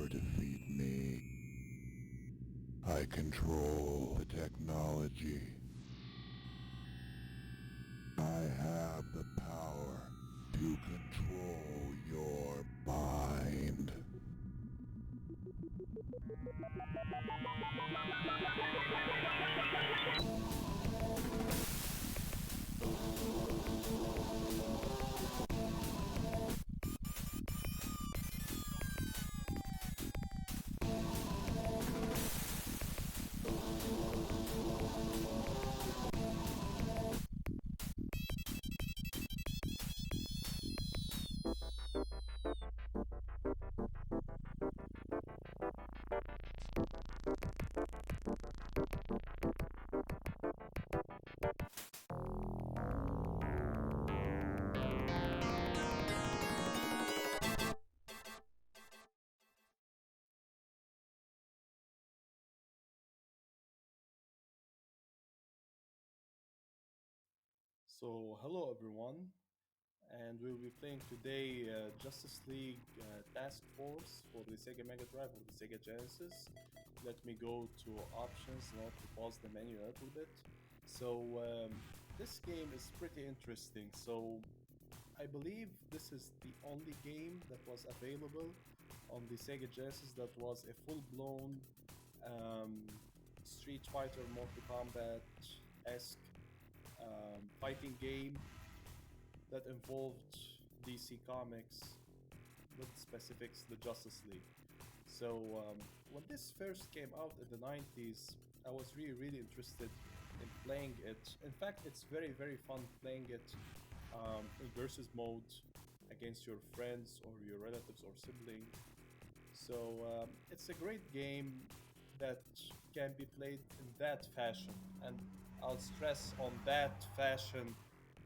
or defeat me. I control the technology. I have the power to control your mind. So, hello everyone, and we'll be playing today Justice League Task Force for the Sega Mega Drive or the Sega Genesis. Let me go to options in order to pause the menu a little bit. So, this game is pretty interesting. So, I believe this is the only game that was available on the Sega Genesis that was a full-blown um, Street Fighter, Mortal Kombat esque fighting game that involved DC Comics, with specifics the Justice League. So when this first came out in the 90s, I was really interested in playing it. In fact, it's very fun playing it in versus mode against your friends or your relatives or siblings. So it's a great game that can be played in that fashion, and I'll stress on that fashion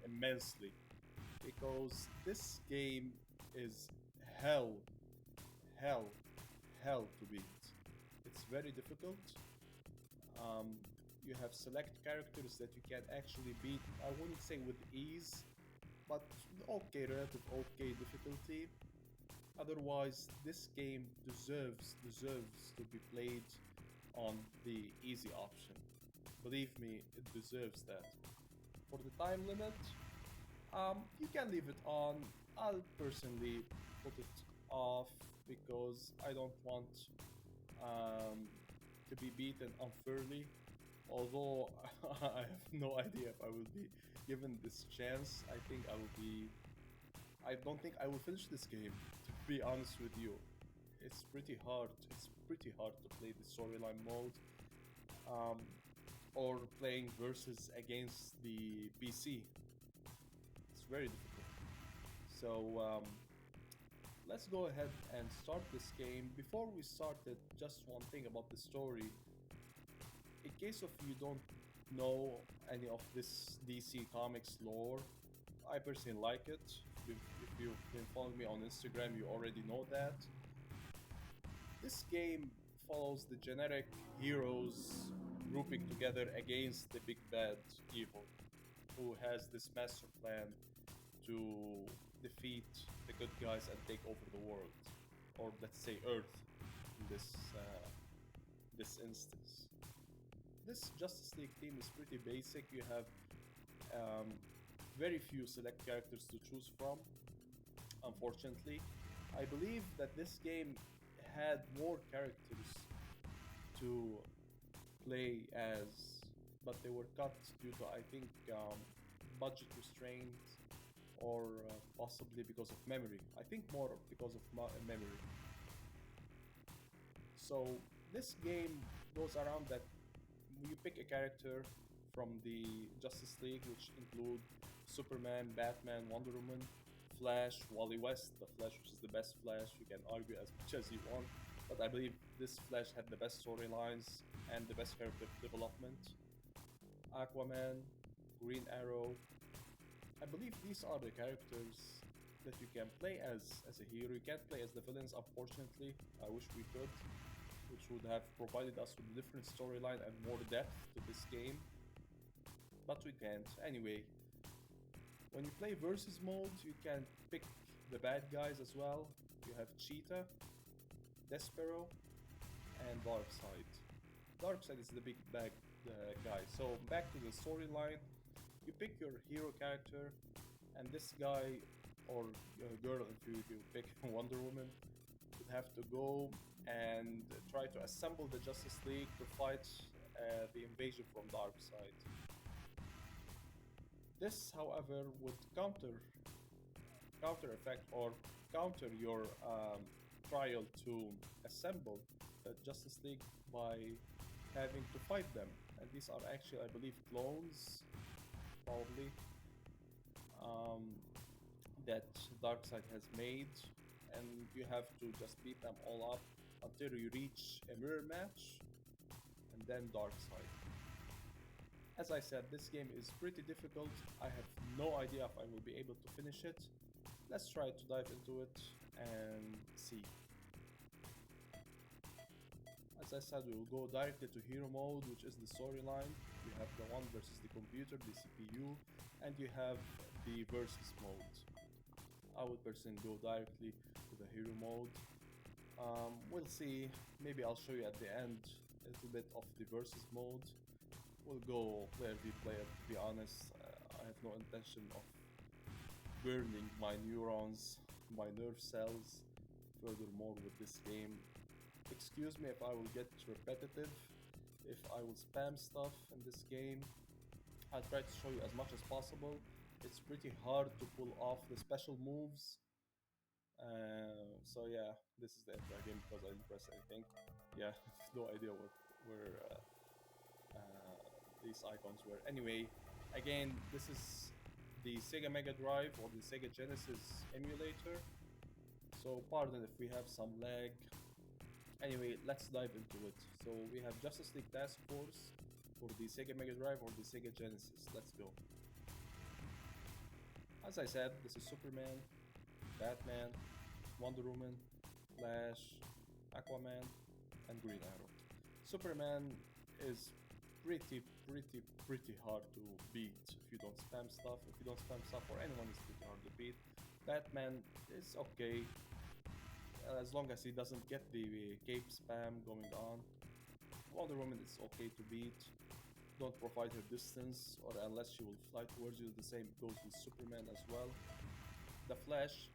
immensely because this game is hell, hell, hell to beat. It's very difficult. Um, you have select characters that you can actually beat. I wouldn't say with ease, but okay, relative okay difficulty. Otherwise, this game deserves to be played on the easy option. Believe me, it deserves that. For the time limit, you can leave it on. I'll personally put it off because I don't want um, to be beaten unfairly. Although I have no idea if I will be given this chance, I think I will be. I don't think I will finish this game. To be honest with you, it's pretty hard. It's pretty hard to play the storyline mode, um, or playing versus against the PC. It's very difficult. So let's go ahead and start this game. Before we start it, just one thing about the story. In case of you don't know any of this DC Comics lore, I personally like it. If you've been following me on Instagram, you already know that. This game follows the generic heroes grouping together against the big bad evil, who has this master plan to defeat the good guys and take over the world, or let's say Earth, in this instance. This Justice League team is pretty basic. You have um, very few select characters to choose from. Unfortunately, I believe that this game had more characters to play as, but they were cut due to I think budget restraints or possibly because of memory. I think more because of memory. So this game goes around that you pick a character from the Justice League, which include Superman, Batman, Wonder Woman, Flash, Wally West, the Flash, which is the best Flash. You can argue as much as you want, but I believe this Flash had the best storylines and the best character development. Aquaman, Green Arrow. I believe these are the characters that you can play as a hero. You can't play as the villains, unfortunately. I wish we could, which would have provided us with a different storyline and more depth to this game. But we can't. Anyway, when you play versus mode, you can pick the bad guys as well. You have Cheetah, Despero, and Darkseid. Darkseid is the big bag guy. So back to the storyline. You pick your hero character, and this guy or girl, if you pick Wonder Woman, would have to go and try to assemble the Justice League to fight the invasion from Darkseid. This, however, would counter effect or counter your trial to assemble the Justice League by having to fight them. And these are actually, I believe, clones, probably, um, that Darkseid has made, and you have to just beat them all up until you reach a mirror match, and then Darkseid. As I said, this game is pretty difficult. I have no idea if I will be able to finish it. Let's try to dive into it and see. As I said, we will go directly to hero mode, which is the storyline. You have the one versus the computer, the CPU, and you have the versus mode. I would personally go directly to the hero mode. We'll see. Maybe I'll show you at the end a little bit of the versus mode. We'll go player v player, to be honest. I have no intention of burning my neurons, my nerve cells furthermore with this game. Excuse me if I will get repetitive, if I will spam stuff in this game. I'll try to show you as much as possible. It's pretty hard to pull off the special moves. So yeah, this is the entire game because I didn't press anything. Yeah, no idea where these icons were. Anyway, again, this is the Sega Mega Drive or the Sega Genesis emulator. So pardon if we have some lag. Anyway, let's dive into it. So we have Justice League Task Force for the Sega Mega Drive or the Sega Genesis. Let's go. As I said, this is Superman, Batman, Wonder Woman, Flash, Aquaman, and Green Arrow. Superman is pretty hard to beat if you don't spam stuff. If you don't spam stuff, or anyone is pretty hard to beat. Batman is okay, as long as he doesn't get the cape spam going on. Wonder Woman is okay to beat. Don't provide her distance, or unless she will fly towards you. The same goes with Superman as well. The Flash,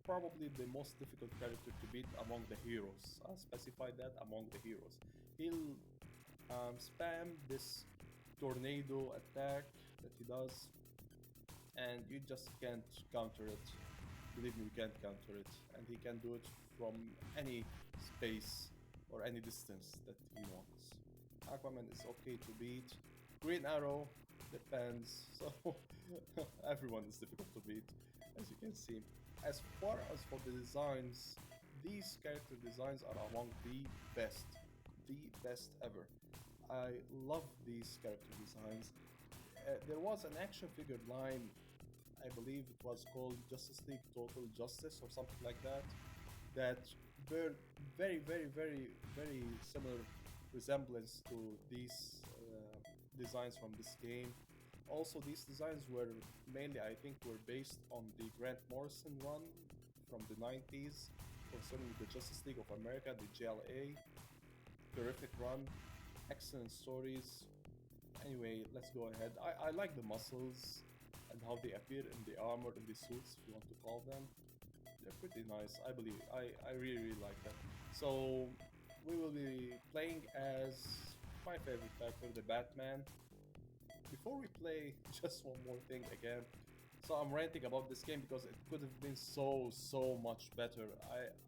probably the most difficult character to beat among the heroes. I'll specify that among the heroes. He'll spam this tornado attack that he does, and you just can't counter it. Believe me, you can't counter it, and he can do it from any space or any distance that he wants. Aquaman is okay to beat. Green Arrow depends, so everyone is difficult to beat, as you can see. As far as for the designs, these character designs are among the best ever. I love these character designs. There was an action figure line, I believe it was called Justice League Total Justice or something like that, that bear very similar resemblance to these designs from this game. Also, these designs were mainly, I think, were based on the Grant Morrison run from the 90s concerning the Justice League of America, the JLA. Terrific run, excellent stories. Anyway, let's go ahead. I like the muscles and how they appear in the armor, in the suits, if you want to call them. They're pretty nice, I believe. I really like them. So, we will be playing as my favorite character, the Batman. Before we play, just one more thing again. So I'm ranting about this game because it could have been so much better.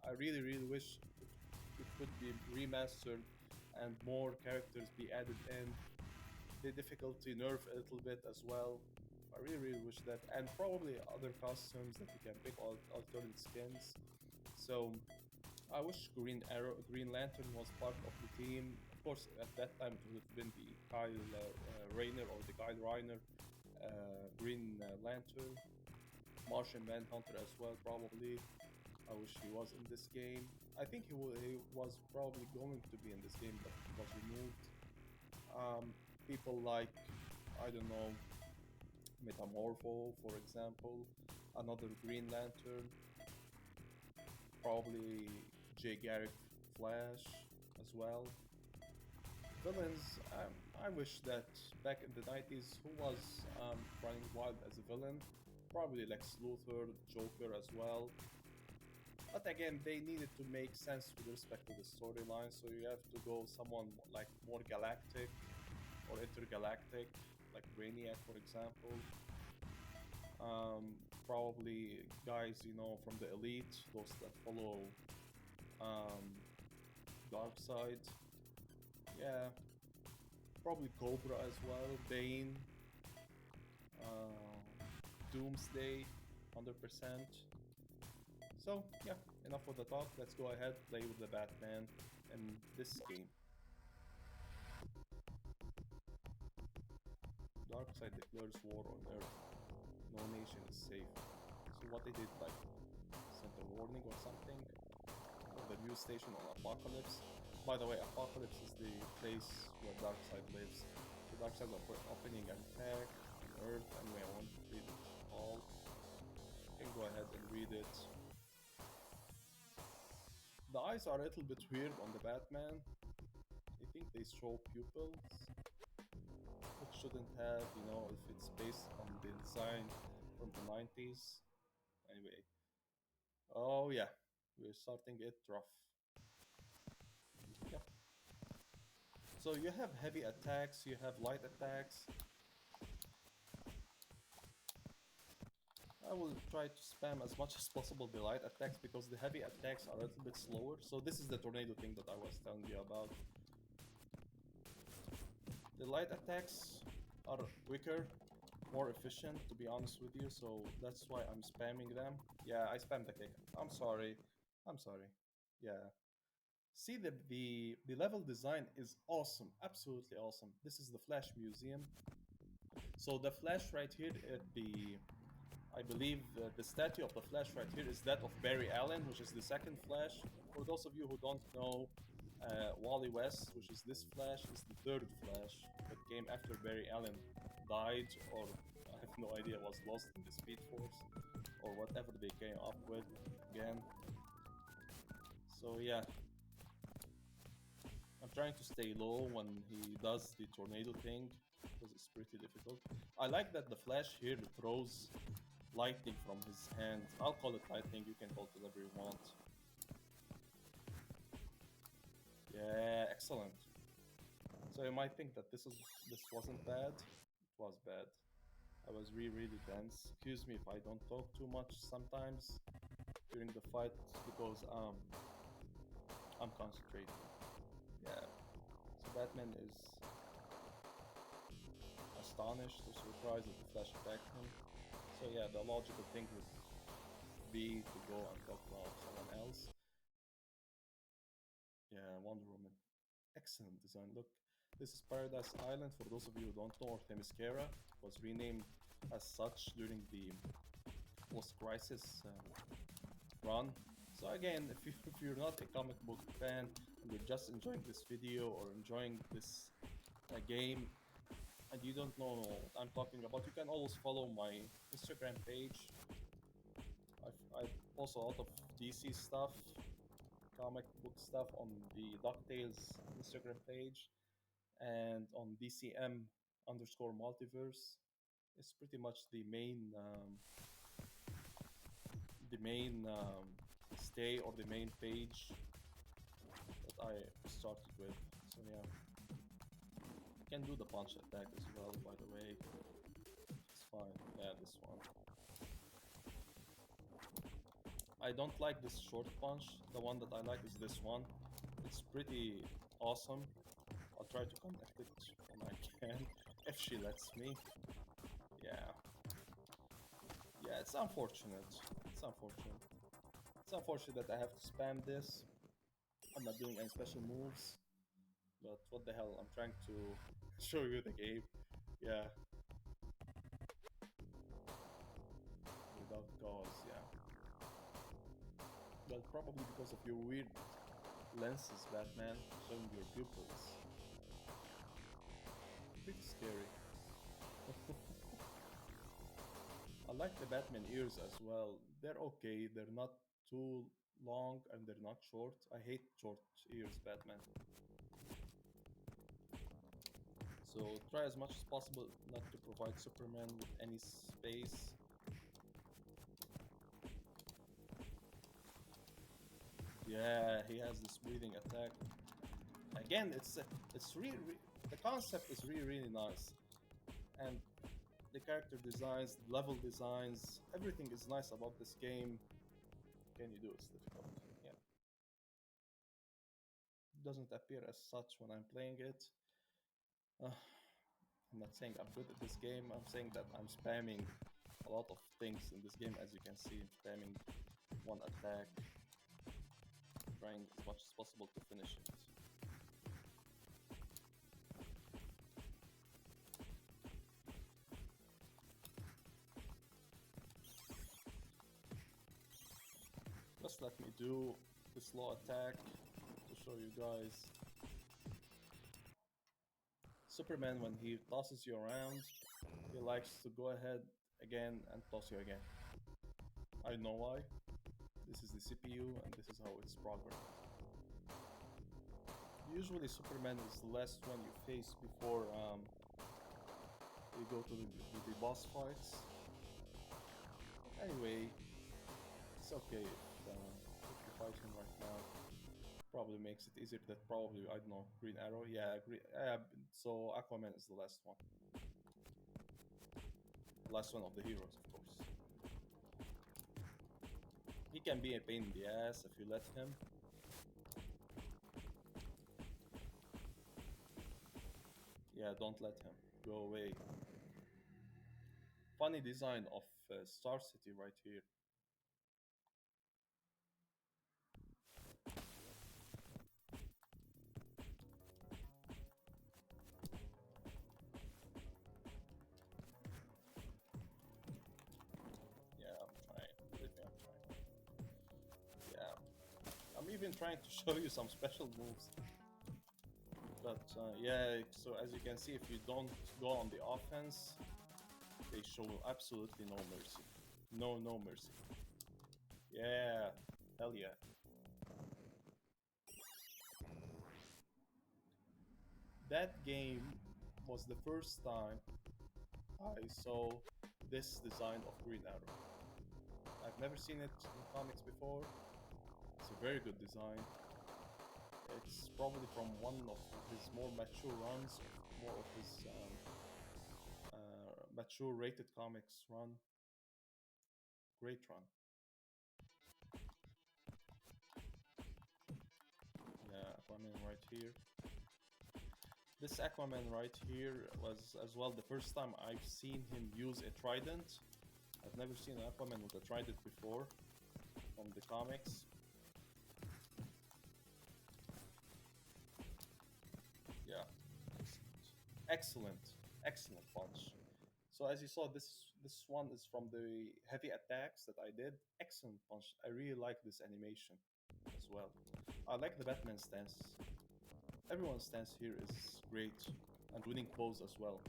I really wish it could be remastered and more characters be added in. The difficulty nerfed a little bit as well. I really wish that, and probably other costumes that you can pick, alternate skins. So I wish Green Lantern was part of the team. Of course, at that time it would have been the Kyle Rayner or the Kyle Reiner Green Lantern. Martian Manhunter as well, probably. I wish he was in this game. I think he was probably going to be in this game, but was removed. People like, I don't know, Metamorpho, for example, another Green Lantern, probably Jay Garrick Flash as well. Villains, I wish that back in the 90s, who was running wild as a villain? Probably Lex Luthor, Joker as well. But again, they needed to make sense with respect to the storyline, so you have to go someone like more galactic or intergalactic, like Brainiac, for example. Probably guys, from the elite, those that follow um, Dark Side. Yeah, probably Cobra as well, Bane, uh, Doomsday, 100%. So, yeah, enough of the talk. Let's go ahead, play with the Batman in this game. Darkseid declares war on Earth. No nation is safe. So what they did, like, sent a warning or something on the news station on Apocalypse. By the way, Apocalypse is the place where Darkseid lives. So Darkseid are opening an attack on Earth. Anyway, I won't read it all. You can go ahead and read it. The eyes are a little bit weird on the Batman. I think they show pupils, which shouldn't have, if it's based on the design from the 90s. Anyway. Oh yeah, we're starting it rough. Yep. So you have heavy attacks, you have light attacks. I will try to spam as much as possible the light attacks because the heavy attacks are a little bit slower. So this is the tornado thing that I was telling you about. The light attacks are quicker, more efficient, to be honest with you, so that's why I'm spamming them. Yeah, I spammed the kick. I'm sorry. I'm sorry. Yeah. See, the level design is awesome. Absolutely awesome. This is the Flash Museum. So the Flash right here, I believe the statue of the Flash right here is that of Barry Allen, which is the second Flash. For those of you who don't know, Wally West, which is this Flash, is the third Flash that came after Barry Allen died, or I have no idea, was lost in the Speed Force, or whatever they came up with again. So yeah, I'm trying to stay low when he does the tornado thing because it's pretty difficult. I like that the Flash here throws lightning from his hand. I'll call it lightning, you can call it whatever you want. Yeah, excellent. So you might think that this wasn't bad. It was bad. I was really tense. Excuse me if I don't talk too much sometimes during the fight because I'm concentrating. Yeah. So Batman is astonished or surprised that the Flash attacked him. So yeah, the logical thing would be to go and talk about someone else. Yeah, Wonder Woman. Excellent design. Look, this is Paradise Island. For those of you who don't know, or Themyscira was renamed as such during the post-crisis run. So again, if you're not a comic book fan and you're just enjoying this video or enjoying this game and you don't know what I'm talking about, you can always follow my Instagram page. I post a lot of DC stuff, comic book stuff on the DuckTales Instagram page and on DCM underscore multiverse. It's pretty much the main stay or the main page that I started with. So yeah, you can do the punch attack as well, by the way. It's fine. Yeah, this one. I don't like this short punch. The one that I like is this one. It's pretty awesome. I'll try to connect it when I can, if she lets me. Yeah. Yeah, it's unfortunate. It's unfortunate. It's unfortunate that I have to spam this. I'm not doing any special moves. But what the hell, I'm trying to show you the game. Yeah. Without cause, yeah. Well, probably because of your weird lenses, Batman, showing your pupils. Pretty scary. I like the Batman ears as well. They're okay. They're not too long and they're not short. I hate short ears Batman. So try as much as possible not to provide Superman with any space. Yeah, he has this breathing attack. Again, it's really the concept is really nice, and the character designs, the level designs, everything is nice about this game. Can you do it's difficult? Yeah, it doesn't appear as such when I'm playing it. I'm not saying I'm good at this game. I'm saying that I'm spamming a lot of things in this game, as you can see. I'm spamming one attack, trying as much as possible to finish it. Just let me do this slow attack to show you guys. Superman, when he tosses you around, he likes to go ahead again and toss you again. I know why. This is the CPU and this is how it's programmed. Usually Superman is the last one you face before you go to the boss fights. Anyway, it's okay if you fight him right now. Probably makes it easier that probably, I don't know, Green Arrow. Yeah, so Aquaman is the last one. The last one of the heroes, of course. He can be a pain in the ass if you let him. Yeah, don't let him. Go away. Funny design of Star City right here. Yeah, I'm trying. Believe me, I'm trying. Yeah, I'm even trying to show you some special moves. But yeah, so as you can see, if you don't go on the offense, they show absolutely no mercy. No mercy. Yeah, hell yeah. That game was the first time I saw this design of Green Arrow. I've never seen it in comics before. It's a very good design. It's probably from one of his more mature runs, more of his mature rated comics run. Great run. Yeah, Aquaman right here. This Aquaman right here was as well the first time I've seen him use a trident. I've never seen an Aquaman with a trident before from the comics. Yeah, excellent, excellent punch. So as you saw, this one is from the heavy attacks that I did. Excellent punch. I really like this animation as well. I like the Batman stance. Everyone's stance here is great, and winning pose as well.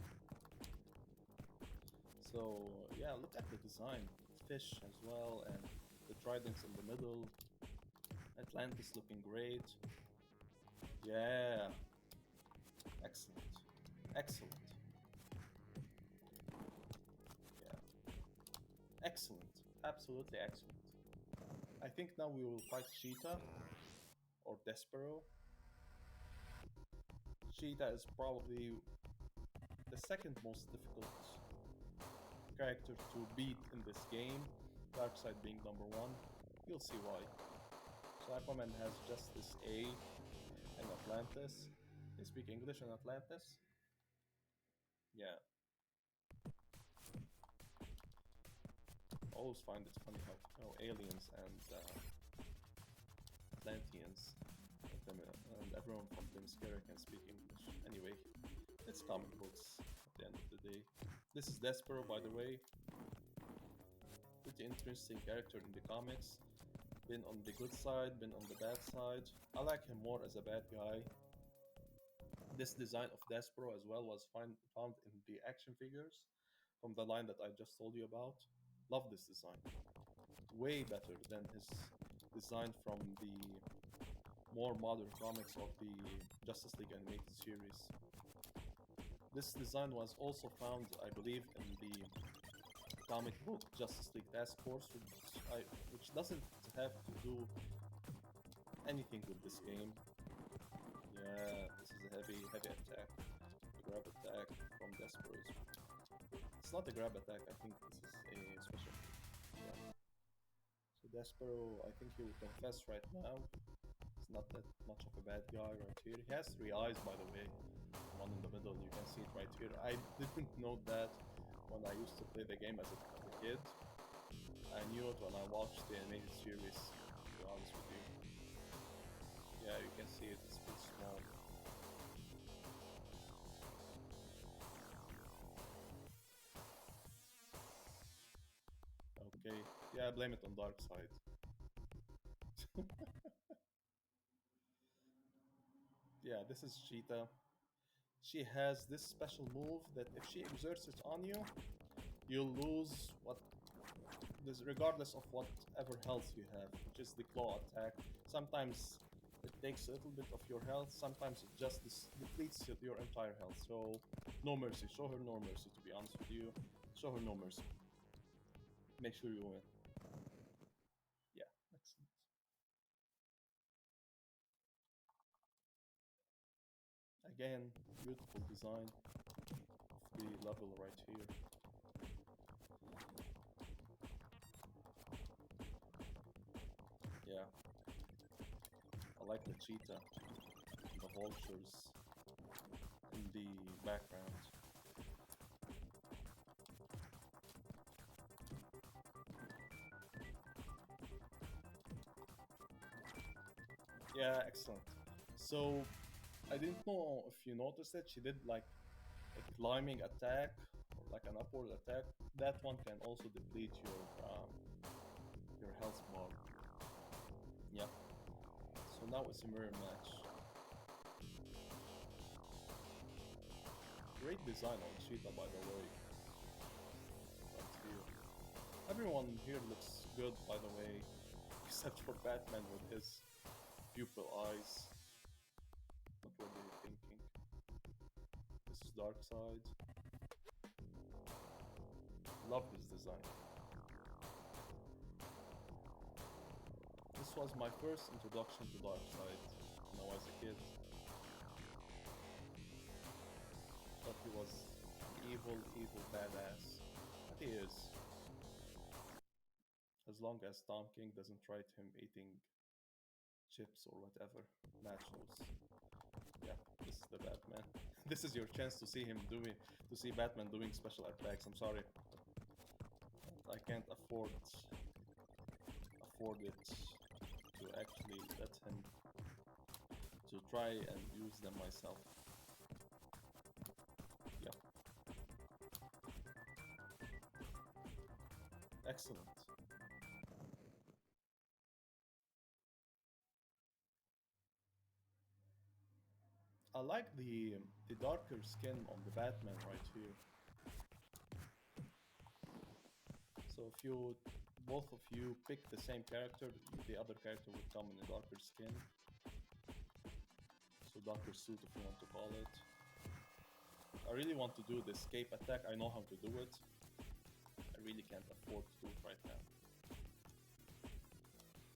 So yeah, look at the design. Fish as well, and the tridents in the middle. Atlantis looking great. Yeah, excellent, excellent. Yeah, excellent, absolutely excellent. I think now we will fight Cheetah or Despero. Cheetah is probably the second most difficult character to beat in this game, Darkseid being number one. You'll see why. So Aquaman has just this A in Atlantis. They speak English in Atlantis. Yeah. I always find it funny how aliens and Atlanteans and everyone from Themyscira can speak English. Anyway, it's comic books at the end of the day. This is Despero, by the way. Pretty interesting character in the comics. Been on the good side, been on the bad side. I like him more as a bad guy. This design of Despero as well was found in the action figures from the line that I just told you about. Love this design. Way better than his design from the more modern comics of the Justice League animated series. This design was also found, I believe, in the comic book Justice League Task Force, which doesn't have to do anything with this game. Yeah, this is a heavy attack. Grab attack from Despero's. It's not a grab attack, I think this is a special. Yeah. So Despero, I think he will confess right now. He's not that much of a bad guy right here. He has 3 eyes, by the way. One in the middle, you can see it right here. I didn't know that when I used to play the game as a kid. I knew it when I watched the animated series, to be honest with you. Yeah, you can see it, it's pretty small. Okay, yeah, blame it on Darkseid. Yeah, this is Cheetah. She has this special move that if she exerts it on you, you'll lose regardless of whatever health you have, which is the claw attack. Sometimes it takes a little bit of your health, sometimes it just depletes your entire health. So, no mercy. Show her no mercy, to be honest with you. Show her no mercy. Make sure you win. Yeah, excellent. Again, beautiful design of the level right here. Yeah, I like the cheetah, the vultures in the background. Yeah, excellent. So, I didn't know if you noticed it, she did like a climbing attack or like an upward attack. That one can also deplete your health bar. Yeah. So now it's a mirror match. Great design on Cheetah, by the way. Right here. Everyone here looks good, by the way, except for Batman with his pupil eyes. What were they thinking? This is Darkseid. Love this design. This was my first introduction to Darkseid when I was a kid. Thought he was an evil badass. But he is. As long as Tom King doesn't write him eating chips or whatever. Nachos. Yeah, this is the Batman. This is your chance to see to see Batman doing special attacks. I'm sorry. I can't afford it to actually let him to try and use them myself. Yeah. Excellent. I like the darker skin on the Batman right here. So if you both of you pick the same character, the other character will come in a darker skin. So darker suit if you want to call it. I really want to do the escape attack. I know how to do it. I really can't afford to do it right now.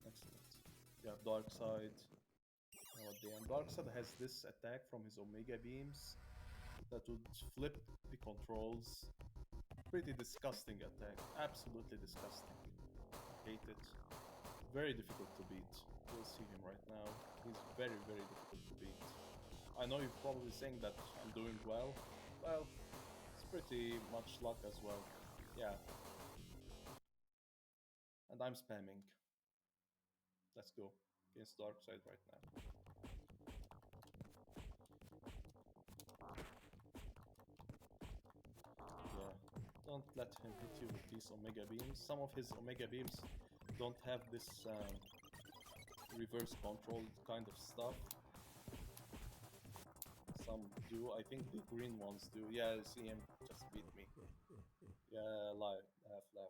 Excellent. You have Darkseid. Now at the end, Darkseid has this attack from his Omega beams that would flip the controls. Pretty disgusting attack. Absolutely disgusting. I hate it. Very difficult to beat. You'll see him right now. He's very difficult to beat. I know you're probably saying that I'm doing well. Well, it's pretty much luck as well. Yeah. And I'm spamming. Let's go. Against Darkseid right now. Yeah. Don't let him hit you with these Omega beams. Some of his Omega beams don't have this reverse control kind of stuff. Some do. I think the green ones do. Yeah, see him just beat me. Yeah, laugh. So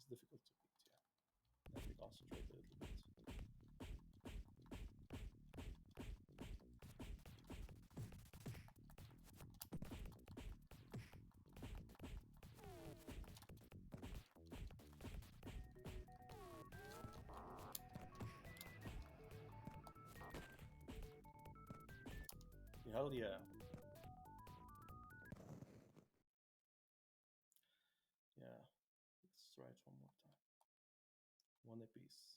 yeah, difficult to beat. Yeah, let me concentrate a little bit. Hell yeah, yeah. Let's try it one more time. One apiece.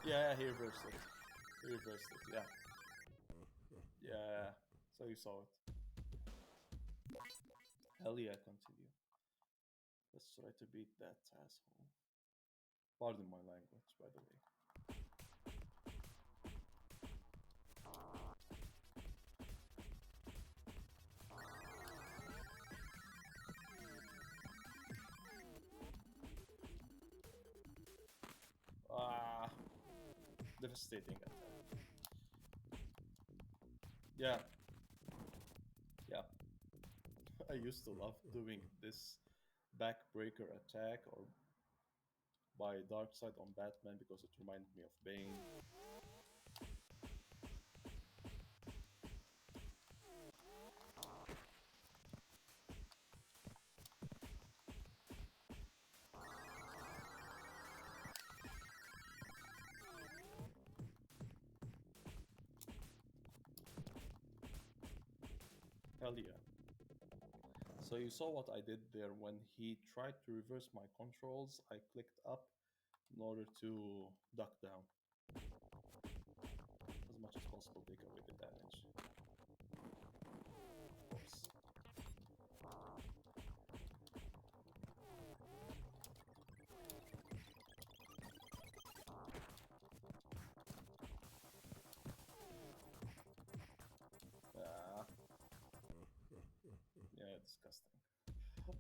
Yeah, he reversed it. He reversed it. Yeah, yeah. So you saw it. Hell yeah, continue. Let's try to beat that asshole. Pardon my language, by the way. Ah, devastating attack. Yeah, yeah. I used to love doing this backbreaker attack or by Darkseid on Batman because it reminded me of Bane. Hell yeah. So you saw what I did there when he tried to reverse my controls. I clicked up in order to duck down as much as possible, take away the damage. Of course. Ah, yeah, disgusting.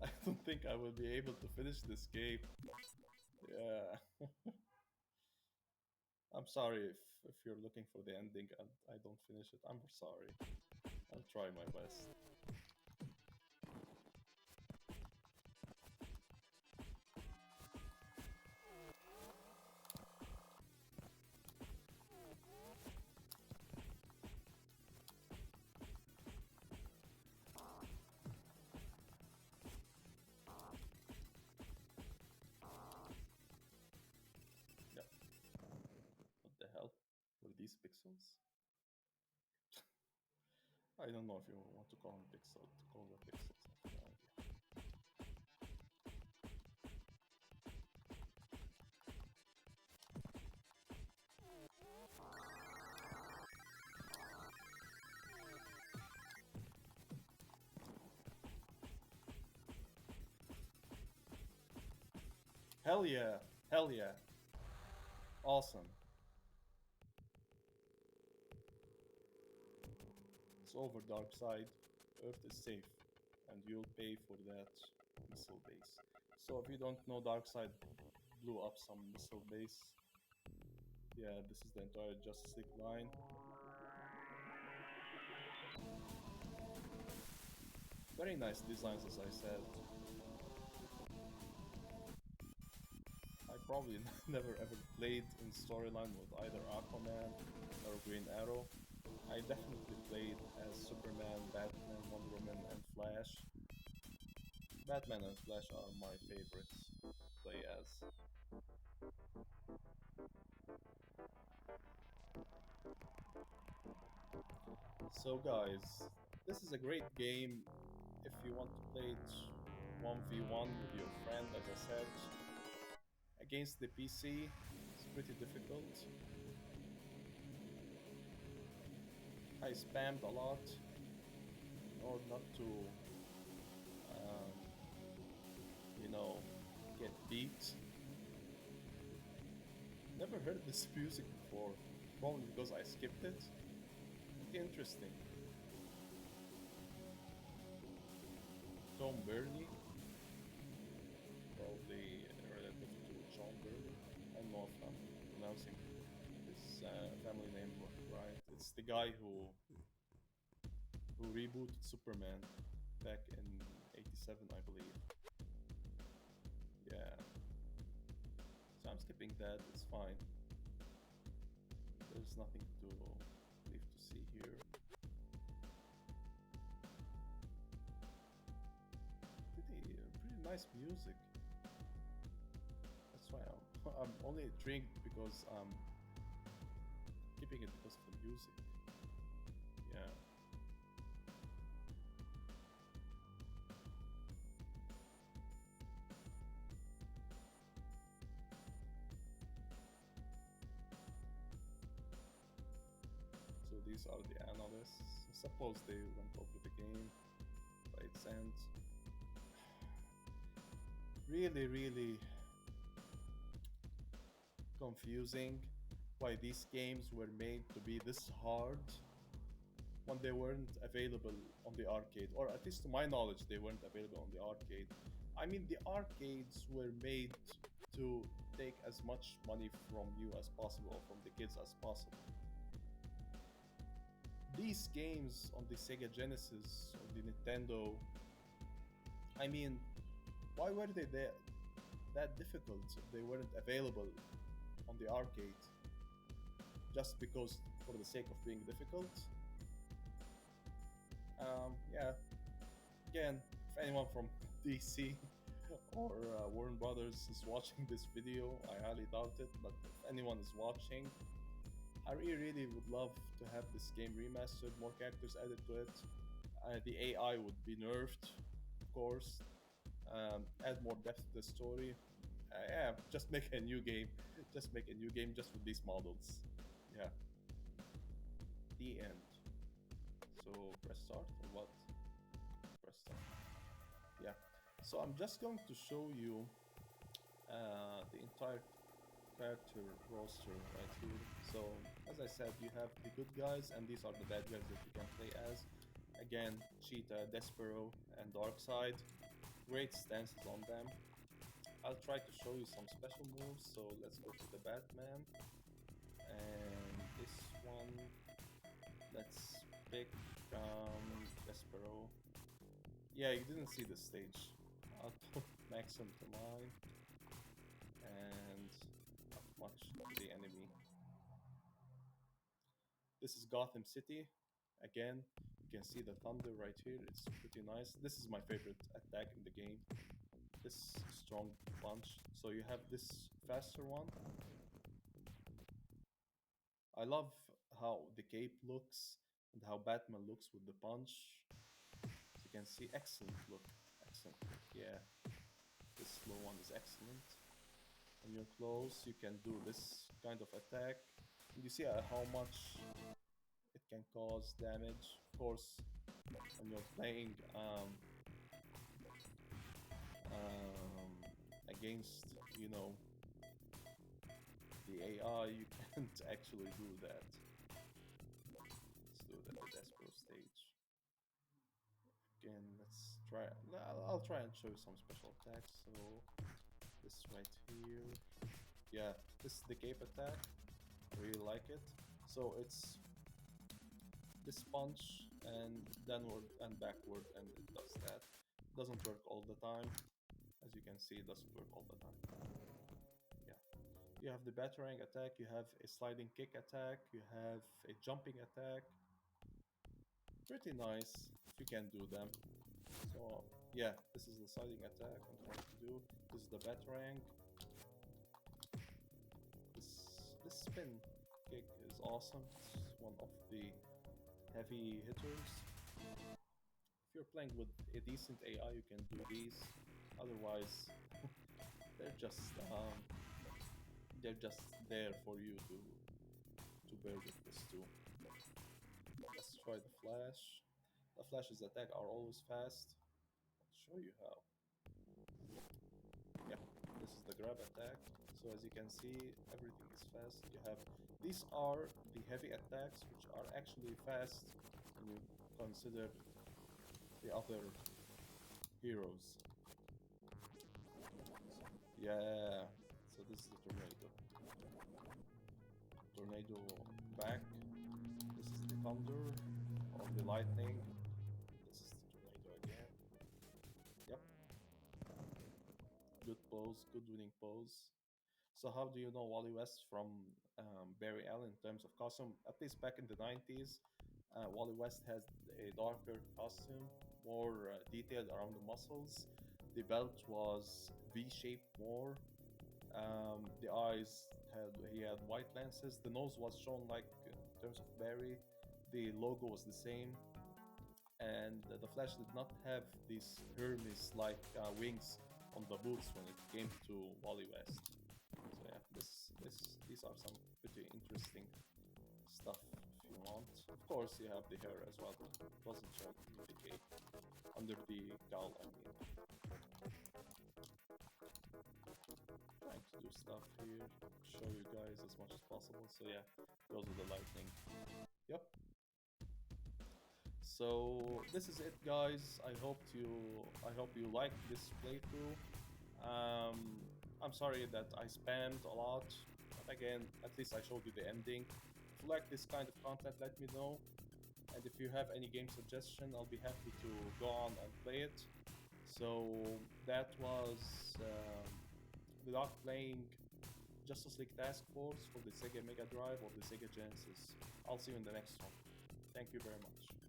I don't think I will be able to finish this game. Yeah. I'm sorry if you're looking for the ending and I don't finish it. I'm sorry. I'll try my best. Yep. What the hell were these pixels? I don't know if you want to call them pixels. To call them pixels. I have no idea. Hell yeah! Hell yeah! Awesome. It's over, Darkseid. Earth is safe, and you'll pay for that missile base. So if you don't know, Darkseid blew up some missile base. Yeah, this is the entire Justice League line. Very nice designs, as I said. I probably never ever played in storyline with either Aquaman or Green Arrow. I definitely played as Superman, Batman, Wonder Woman, and Flash. Batman and Flash are my favorites to play as. So, guys, this is a great game if you want to play it 1v1 with your friend, as I said. Against the PC, it's pretty difficult. I spammed a lot in order not to, um, you know, get beat. Never heard this music before, probably because I skipped it. Pretty interesting. Tom Burney. pronouncing his family name right. It's the guy who rebooted Superman back in '87, I believe. Yeah. So I'm skipping that. It's fine. There's nothing to leave to see here. Pretty nice music. That's why I'm only intrigued because I'm keeping it because of the music. Yeah. So these are the analysts. I suppose they went over the game by its end. Really, really confusing why these games were made to be this hard when they weren't available on the arcade, or at least to my knowledge, they weren't available on the arcade. I mean, the arcades were made to take as much money from you as possible, from the kids as possible. These games on the Sega Genesis, on the Nintendo, I mean, why were they that difficult if they weren't available on the arcade? Just because, for the sake of being difficult? Yeah. Again, if anyone from DC or Warner Brothers is watching this video, I highly doubt it, but if anyone is watching, I really would love to have this game remastered, more characters added to it. The AI would be nerfed, of course. Add more depth to the story. Yeah, just make a new game. Just make a new game just with these models. Yeah. The end. So press start or what? Press start. Yeah. So I'm just going to show you the entire character roster right here. So as I said, you have the good guys, and these are the bad guys that you can play as. Again, Cheetah, Despero, and Darkseid. Great stances on them. I'll try to show you some special moves. So let's go to the Batman, and this one. Let's pick Despero. Yeah, you didn't see the stage. I'll put Maxim to mine, and not much to the enemy. This is Gotham City. Again, you can see the thunder right here. It's pretty nice. This is my favorite attack in the game. This strong punch. So you have this faster one. I love how the cape looks and how Batman looks with the punch. As you can see, excellent look. Excellent look, yeah. This slow one is excellent. When you're close, you can do this kind of attack. And you see how much it can cause damage. Of course, when you're playing against, the AI, you can't actually do that. Let's do that at the Despero stage. Again, let's try. I'll try and show you some special attacks. So this right here. Yeah, this is the cape attack. I really like it. So it's this punch and downward and backward, and it does that. It doesn't work all the time. As you can see, it doesn't work all the time. Yeah. You have the batarang attack, you have a sliding kick attack, you have a jumping attack. Pretty nice if you can do them. So yeah, this is the sliding attack I'm trying to do. This is the batarang. This spin kick is awesome. It's one of the heavy hitters. If you're playing with a decent AI, you can do these. Otherwise, they're just there for you to bear with this too. Let's try the flash. The flash's attack are always fast. I'll show you how. Yeah, this is the grab attack. So as you can see, everything is fast. These are the heavy attacks, which are actually fast when you consider the other heroes. Yeah, so this is the tornado. tornado back. This is the thunder or the lightning. This is the tornado again. Yep, good pose, good winning pose. So how do you know Wally West from Barry Allen in terms of costume? At least back in the 90s, Wally West has a darker costume, more detailed around the muscles. The belt was V-shaped more. The eyes he had white lenses. The nose was shown like in terms of Barry. The logo was the same, and the Flash did not have these Hermes-like wings on the boots when it came to Wally West. So yeah, these are some pretty interesting stuff if you want. Of course, you have the hair as well, but it doesn't show the cape under the cowl. I mean, trying to do stuff here, show you guys as much as possible. So yeah, goes with the lightning. Yep. So this is it, guys. I hope you liked this playthrough. Um, I'm sorry that I spammed a lot, but again, at least I showed you the ending. If you like this kind of content, let me know. And if you have any game suggestion, I'll be happy to go on and play it. So that was the Doc playing Justice League Task Force for the Sega Mega Drive or the Sega Genesis. I'll see you in the next one. Thank you very much.